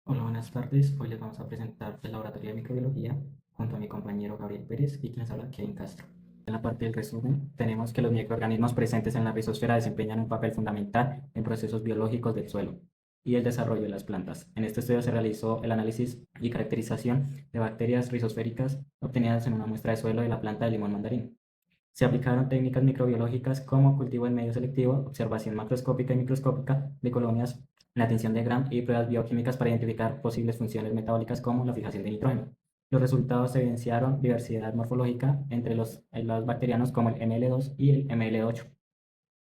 Hola, buenas tardes. Hoy les vamos a presentar el laboratorio de microbiología junto a mi compañero Gabriel Pérez y quien les habla Kevin Castro. En la parte del resumen tenemos que los microorganismos presentes en la rizosfera desempeñan un papel fundamental en procesos biológicos del suelo y el desarrollo de las plantas. En este estudio se realizó el análisis y caracterización de bacterias rizosféricas obtenidas en una muestra de suelo de la planta de limón mandarín. Se aplicaron técnicas microbiológicas como cultivo en medio selectivo, observación macroscópica y microscópica de colonias, la tinción de Gram y pruebas bioquímicas para identificar posibles funciones metabólicas como la fijación de nitrógeno. Los resultados evidenciaron diversidad morfológica entre los bacterianos como el ML2 y el ML8,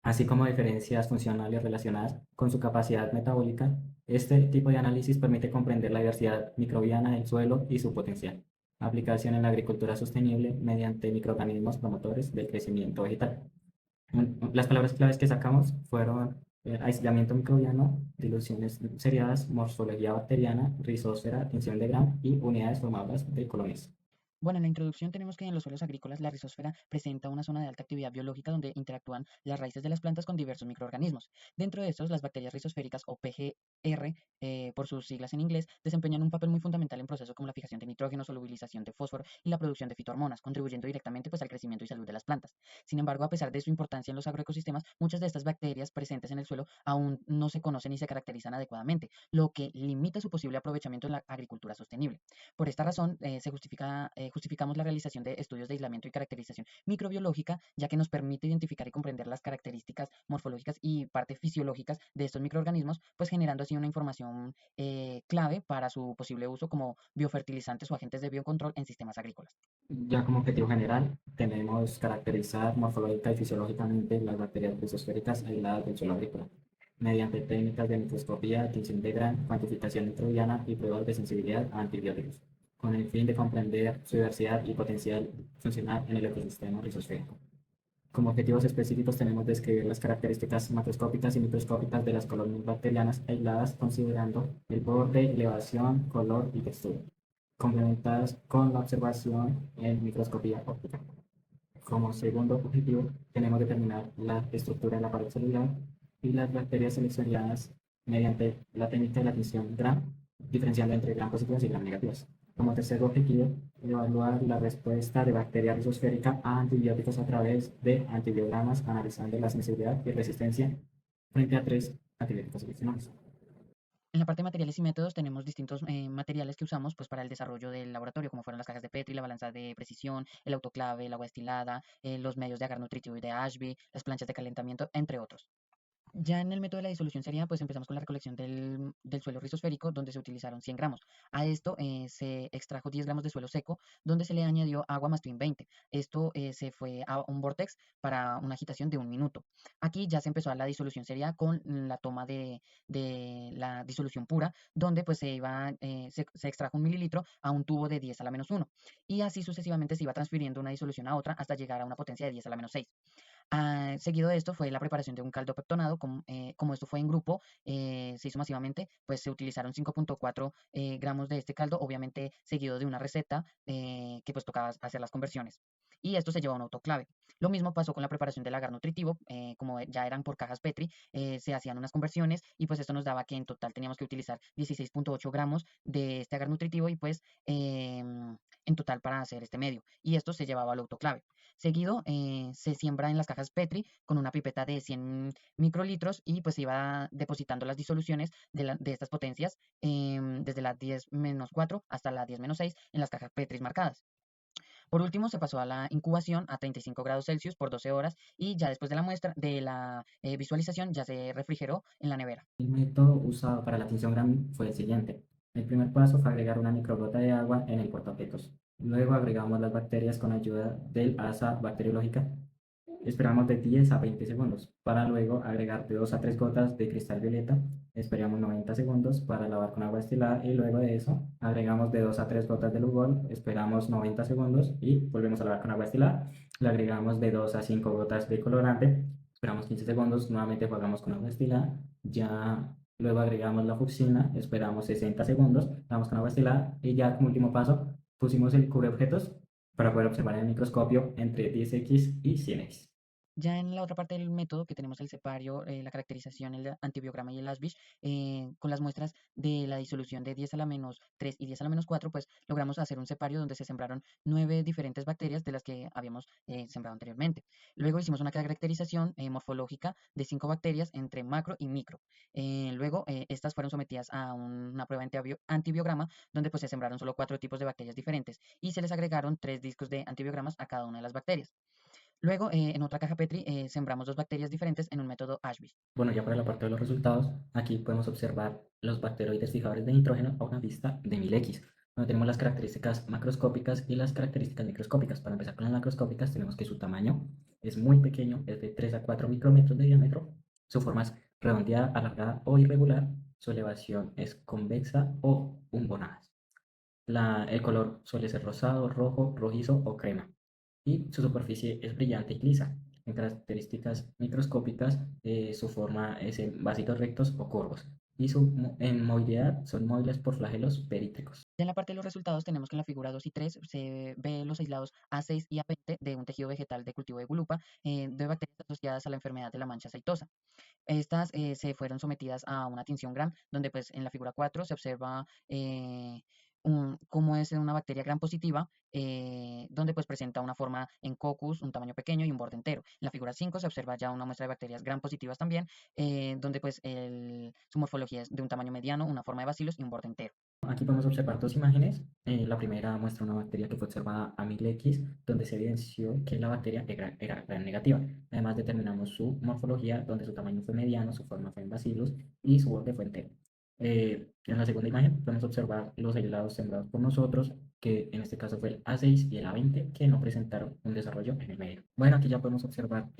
así como diferencias funcionales relacionadas con su capacidad metabólica. Este tipo de análisis permite comprender la diversidad microbiana del suelo y su potencial aplicación en la agricultura sostenible mediante microorganismos promotores del crecimiento vegetal. Las palabras claves que sacamos fueron aislamiento microbiano, diluciones seriadas, morfología bacteriana, rizosfera, tinción de Gram y unidades formadoras de colonias. Bueno, en la introducción tenemos que en los suelos agrícolas la rizosfera presenta una zona de alta actividad biológica donde interactúan las raíces de las plantas con diversos microorganismos. Dentro de estos, las bacterias rizosféricas o PGR, por sus siglas en inglés, desempeñan un papel muy fundamental en procesos como la fijación de nitrógeno, solubilización de fósforo y la producción de fitohormonas, contribuyendo directamente pues, al crecimiento y salud de las plantas. Sin embargo, a pesar de su importancia en los agroecosistemas, muchas de estas bacterias presentes en el suelo aún no se conocen y se caracterizan adecuadamente, lo que limita su posible aprovechamiento en la agricultura sostenible. Por esta razón, justificamos la realización de estudios de aislamiento y caracterización microbiológica, ya que nos permite identificar y comprender las características morfológicas y parte fisiológicas de estos microorganismos, pues generando así una información clave para su posible uso como biofertilizantes o agentes de biocontrol en sistemas agrícolas. Ya como objetivo general, tenemos caracterizar morfológica y fisiológicamente las bacterias rizosféricas aisladas del suelo agrícola, mediante técnicas de microscopía, tinción de Gram, cuantificación microbiana y pruebas de sensibilidad a antibióticos, con el fin de comprender su diversidad y potencial funcional en el ecosistema rizosférico. Como objetivos específicos tenemos describir las características macroscópicas y microscópicas de las colonias bacterianas aisladas considerando el borde, elevación, color y textura, complementadas con la observación en microscopía óptica. Como segundo objetivo tenemos determinar la estructura de la pared celular y las bacterias seleccionadas mediante la técnica de la admisión GRAM, diferenciando entre gram positivas y gram negativas. Como tercer objetivo, evaluar la respuesta de bacteria rizosférica a antibióticos a través de antibiogramas, analizando la sensibilidad y resistencia frente a tres antibióticos seleccionados. En la parte de materiales y métodos tenemos distintos materiales que usamos pues, para el desarrollo del laboratorio, como fueron las cajas de Petri, la balanza de precisión, el autoclave, el agua destilada, los medios de agar nutritivo y de Ashby, las planchas de calentamiento, entre otros. Ya en el método de la disolución sería, pues empezamos con la recolección del suelo rizosférico, donde se utilizaron 100 gramos. A esto se extrajo 10 gramos de suelo seco, donde se le añadió agua más Twin 20. Esto se fue a un vortex para una agitación de 1 minuto. Aquí ya se empezó a la disolución sería con la toma de la disolución pura, donde pues se extrajo 1 mililitro a un tubo de 10 a la menos 1. Y así sucesivamente se iba transfiriendo una disolución a otra hasta llegar a una potencia de 10 a la menos 6. Seguido de esto fue la preparación de un caldo pectonado, como esto fue en grupo, se hizo masivamente, pues se utilizaron 5.4 gramos de este caldo, obviamente seguido de una receta que pues tocaba hacer las conversiones. Y esto se lleva a un autoclave. Lo mismo pasó con la preparación del agar nutritivo, como ya eran por cajas Petri, se hacían unas conversiones y pues esto nos daba que en total teníamos que utilizar 16.8 gramos de este agar nutritivo y pues en total para hacer este medio. Y esto se llevaba al autoclave. Seguido, se siembra en las cajas Petri con una pipeta de 100 microlitros y pues se iba depositando las disoluciones de estas potencias desde la 10-4 hasta la 10-6 en las cajas Petri marcadas. Por último, se pasó a la incubación a 35 grados Celsius por 12 horas y ya después de la muestra, de la visualización, ya se refrigeró en la nevera. El método usado para la tinción Gram fue el siguiente. El primer paso fue agregar una microgota de agua en el portaobjetos. Luego agregamos las bacterias con ayuda del asa bacteriológica. Esperamos de 10 a 20 segundos para luego agregar de 2 a 3 gotas de cristal violeta. Esperamos 90 segundos para lavar con agua destilada y luego de eso agregamos de 2 a 3 gotas de Lugol. Esperamos 90 segundos y volvemos a lavar con agua destilada. Le agregamos de 2 a 5 gotas de colorante. Esperamos 15 segundos, nuevamente jugamos con agua destilada. Ya luego agregamos la fucsina, esperamos 60 segundos, damos con agua destilada y ya como último paso pusimos el cubre objetos para poder observar en el microscopio entre 10x y 100x. Ya en la otra parte del método que tenemos el separio, la caracterización, el antibiograma y el ASBIS, con las muestras de la disolución de 10 a la menos 3 y 10 a la menos 4, pues logramos hacer un separio donde se sembraron 9 diferentes bacterias de las que habíamos sembrado anteriormente. Luego hicimos una caracterización morfológica de 5 bacterias entre macro y micro. Luego estas fueron sometidas a una prueba antibiograma donde pues se sembraron solo 4 tipos de bacterias diferentes y se les agregaron 3 discos de antibiogramas a cada una de las bacterias. Luego, en otra caja Petri, sembramos 2 bacterias diferentes en un método Ashby. Bueno, ya para la parte de los resultados, aquí podemos observar los bacteroides fijadores de nitrógeno a una vista de 1000X, donde tenemos las características macroscópicas y las características microscópicas. Para empezar con las macroscópicas, tenemos que su tamaño es muy pequeño, es de 3 a 4 micrómetros de diámetro, su forma es redondeada, alargada o irregular, su elevación es convexa o umbonadas. El color suele ser rosado, rojo, rojizo o crema y su superficie es brillante y lisa. En características microscópicas, su forma es en vasitos rectos o curvos y en movilidad son móviles por flagelos perítricos. Ya en la parte de los resultados tenemos que en la figura 2 y 3 se ve los aislados A6 y A20 de un tejido vegetal de cultivo de Gulupa de bacterias asociadas a la enfermedad de la mancha aceitosa. Estas se fueron sometidas a una tinción Gram, donde pues en la figura 4 se observa cómo es una bacteria Gram positiva, donde pues presenta una forma en cocus, un tamaño pequeño y un borde entero. En la figura 5 se observa ya una muestra de bacterias Gram positivas también, donde pues su morfología es de un tamaño mediano, una forma de bacilos y un borde entero. Aquí podemos observar dos imágenes. La primera muestra una bacteria que fue observada a 1000X, donde se evidenció que la bacteria era gram negativa. Además, determinamos su morfología, donde su tamaño fue mediano, su forma fue en bacilos y su borde fue entero. En la segunda imagen podemos observar los aislados sembrados por nosotros, que en este caso fue el A6 y el A20, que no presentaron un desarrollo en el medio. Bueno, aquí ya podemos observar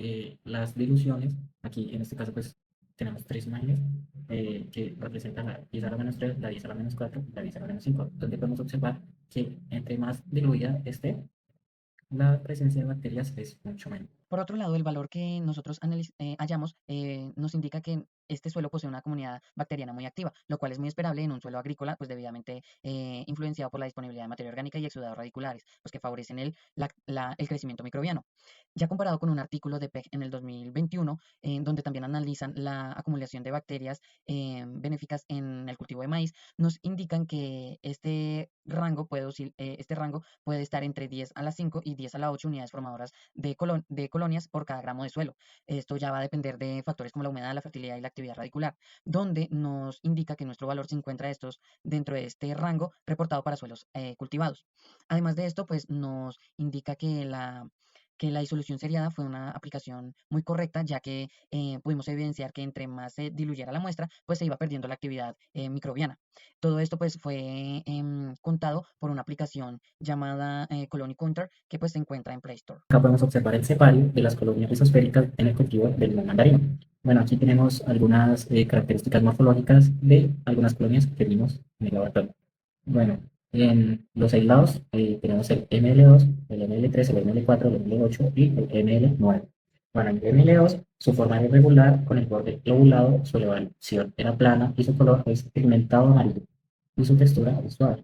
las diluciones. Aquí en este caso pues tenemos tres imágenes que representan la 10 a la menos 3, la 10 a la menos 4 y la 10 a la menos 5, donde podemos observar que entre más diluida esté, la presencia de bacterias es mucho menor. Por otro lado, el valor que nosotros hallamos nos indica que este suelo posee una comunidad bacteriana muy activa, lo cual es muy esperable en un suelo agrícola, pues debidamente influenciado por la disponibilidad de materia orgánica y exudados radiculares, pues que favorecen el crecimiento microbiano. Ya comparado con un artículo de PEG en el 2021, donde también analizan la acumulación de bacterias benéficas en el cultivo de maíz, nos indican que este rango puede estar entre 10 a la 5 y 10 a la 8 unidades formadoras de colonias por cada gramo de suelo. Esto ya va a depender de factores como la humedad, la fertilidad y la actividad radicular, donde nos indica que nuestro valor se encuentra dentro de este rango reportado para suelos cultivados. Además de esto, pues nos indica que la disolución seriada fue una aplicación muy correcta, ya que pudimos evidenciar que entre más se diluyera la muestra, pues se iba perdiendo la actividad microbiana. Todo esto pues fue contado por una aplicación llamada Colony Counter, que pues se encuentra en Play Store. Acá podemos observar el separio de las colonias rizosféricas en el cultivo del limón mandarino. Bueno, aquí tenemos algunas características morfológicas de algunas colonias que vimos en el laboratorio. Bueno, en los aislados tenemos el ML2, el ML3, el ML4, el ML8 y el ML9. Bueno, en el ML2 su forma era irregular con el borde lobulado, su elevación era plana y su color es pigmentado amarillo y su textura es suave.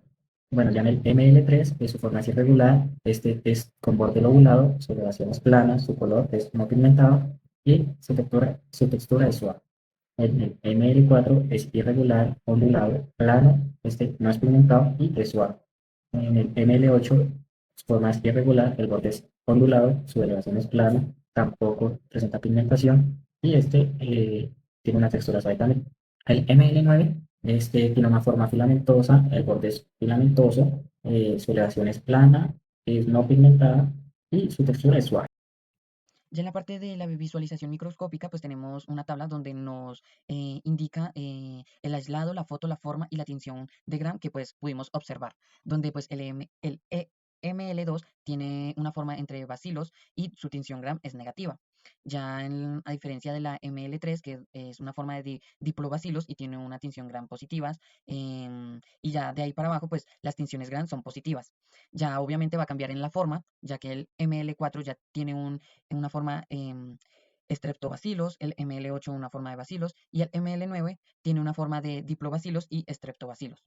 Bueno, ya en el ML3 su forma es irregular, este es con borde lobulado, su elevación es plana, su color es no pigmentado y su textura es suave. El ML4 es irregular, ondulado, plano, este no es pigmentado y es suave. En el ML8 su forma es irregular, el borde es ondulado, su elevación es plana, tampoco presenta pigmentación y este tiene una textura suave también. El ML9 este tiene una forma filamentosa, el borde es filamentoso, su elevación es plana, es no pigmentada y su textura es suave. Ya en la parte de la visualización microscópica, pues tenemos una tabla donde nos indica el aislado, la foto, la forma y la tinción de Gram que pues pudimos observar, donde pues ML2 tiene una forma entre bacilos y su tinción Gram es negativa. Ya a diferencia de la ML3, que es una forma de diplobacilos y tiene una tinción Gram positivas, y ya de ahí para abajo, pues las tinciones Gram son positivas. Ya obviamente va a cambiar en la forma, ya que el ML4 ya tiene una forma streptobacilos, el ML8 una forma de bacilos y el ML9 tiene una forma de diplobacilos y streptobacilos.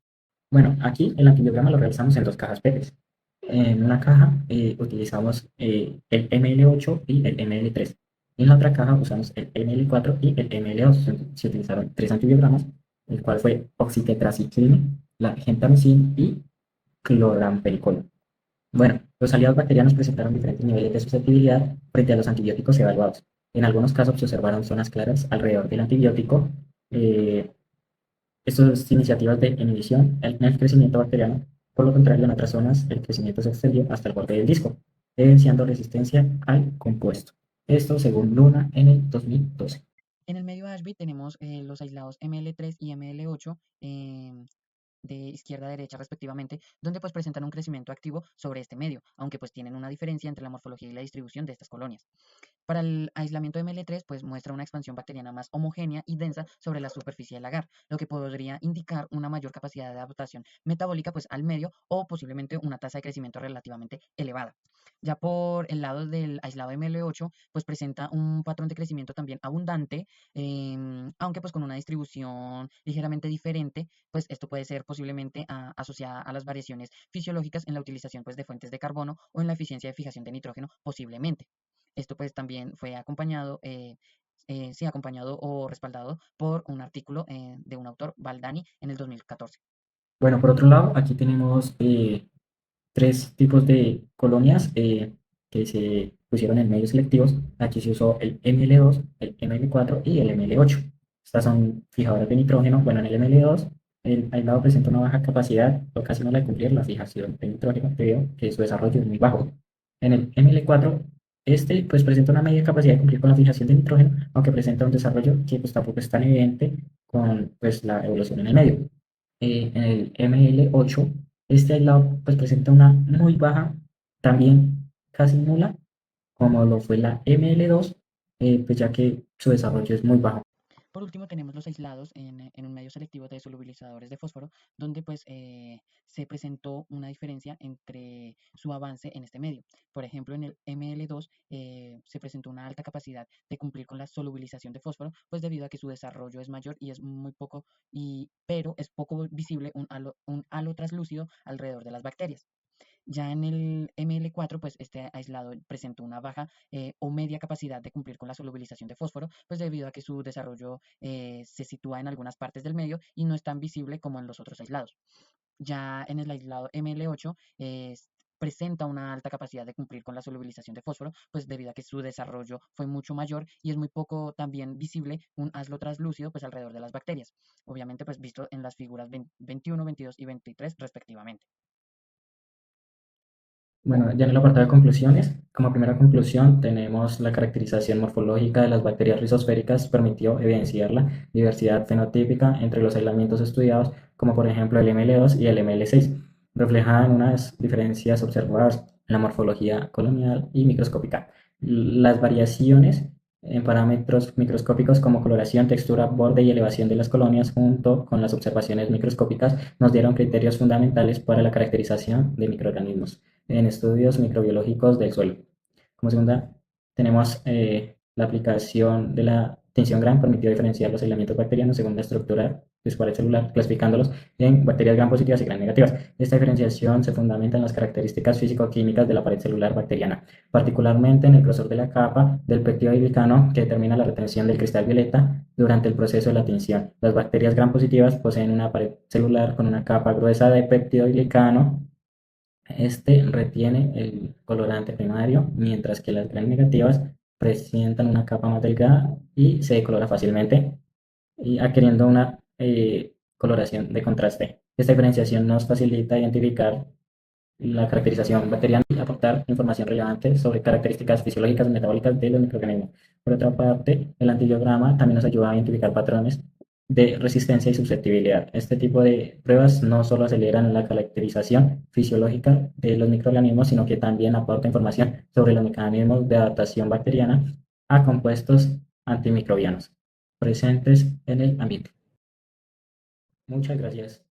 Bueno, aquí el antibiograma lo realizamos en dos cajas PETES. En una caja utilizamos el ML8 y el ML3. En la otra caja usamos el ml4 y el ml2. Se utilizaron tres antibiogramas, el cual fue oxitetracycline, la gentamicin y clorampenicol. Bueno, los aliados bacterianos presentaron diferentes niveles de susceptibilidad frente a los antibióticos evaluados. En algunos casos se observaron zonas claras alrededor del antibiótico. Eh, Estas iniciativas de inhibición en el crecimiento bacteriano. Por lo contrario, en otras zonas el crecimiento se extendió hasta el borde del disco, evidenciando resistencia al compuesto. Esto según Luna en el 2012. En el medio Ashby tenemos los aislados ML3 y ML8 de izquierda a derecha respectivamente, donde pues presentan un crecimiento activo sobre este medio, aunque pues tienen una diferencia entre la morfología y la distribución de estas colonias. Para el aislamiento de ML3, pues muestra una expansión bacteriana más homogénea y densa sobre la superficie del agar, lo que podría indicar una mayor capacidad de adaptación metabólica pues al medio o posiblemente una tasa de crecimiento relativamente elevada. Ya por el lado del aislado ML8, pues presenta un patrón de crecimiento también abundante, aunque pues con una distribución ligeramente diferente, pues esto puede ser posiblemente asociada a las variaciones fisiológicas en la utilización pues de fuentes de carbono o en la eficiencia de fijación de nitrógeno posiblemente. Esto pues también fue acompañado, sí, acompañado o respaldado por un artículo de un autor, Baldani, en el 2014. Bueno, por otro lado, aquí tenemos tres tipos de colonias que se pusieron en medios selectivos. Aquí se usó el ML2, el ML4 y el ML8. Estas son fijadoras de nitrógeno. Bueno, en el ML2 el aislado presenta una baja capacidad o casi no la de cumplir la fijación de nitrógeno debido a que su desarrollo es muy bajo. En el ML4 este pues presenta una media capacidad de cumplir con la fijación de nitrógeno, aunque presenta un desarrollo que pues tampoco es tan evidente con pues la evolución en el medio. En el ML8 este aislado pues presenta una muy baja, también casi nula, como lo fue la ML2, pues ya que su desarrollo es muy bajo. Por último, tenemos los aislados en un medio selectivo de solubilizadores de fósforo, donde pues se presentó una diferencia entre su avance en este medio. Por ejemplo, en el ML2 se presentó una alta capacidad de cumplir con la solubilización de fósforo, pues debido a que su desarrollo es mayor y es muy poco, pero es poco visible un halo traslúcido alrededor de las bacterias. Ya en el ML4, pues este aislado presentó una baja o media capacidad de cumplir con la solubilización de fósforo, pues debido a que su desarrollo se sitúa en algunas partes del medio y no es tan visible como en los otros aislados. Ya en el aislado ML8 presenta una alta capacidad de cumplir con la solubilización de fósforo, pues debido a que su desarrollo fue mucho mayor y es muy poco también visible un halo translúcido pues alrededor de las bacterias. Obviamente pues visto en las figuras 21, 22 y 23 respectivamente. Bueno, ya en el apartado de conclusiones, como primera conclusión tenemos la caracterización morfológica de las bacterias rizosféricas permitió evidenciar la diversidad fenotípica entre los aislamientos estudiados, como por ejemplo el ML2 y el ML6. Reflejaban unas diferencias observadas en la morfología colonial y microscópica. Las variaciones en parámetros microscópicos como coloración, textura, borde y elevación de las colonias, junto con las observaciones microscópicas, nos dieron criterios fundamentales para la caracterización de microorganismos en estudios microbiológicos del suelo. Como segunda, tenemos la aplicación de la tinción Gram permitió diferenciar los aislamientos bacterianos según la estructura de su pared celular, clasificándolos en bacterias Gram positivas y Gram negativas. Esta diferenciación se fundamenta en las características físico-químicas de la pared celular bacteriana, particularmente en el grosor de la capa del peptidoglicano que determina la retención del cristal violeta durante el proceso de la tinción. Las bacterias Gram positivas poseen una pared celular con una capa gruesa de peptidoglicano. Este retiene el colorante primario, mientras que las gram negativas presentan una capa más delgada y se decolora fácilmente, y adquiriendo una coloración de contraste. Esta diferenciación nos facilita identificar la caracterización bacteriana y aportar información relevante sobre características fisiológicas y metabólicas de los microorganismos. Por otra parte, el antibiograma también nos ayuda a identificar patrones de resistencia y susceptibilidad. Este tipo de pruebas no solo aceleran la caracterización fisiológica de los microorganismos, sino que también aporta información sobre los mecanismos de adaptación bacteriana a compuestos antimicrobianos presentes en el ambiente. Muchas gracias.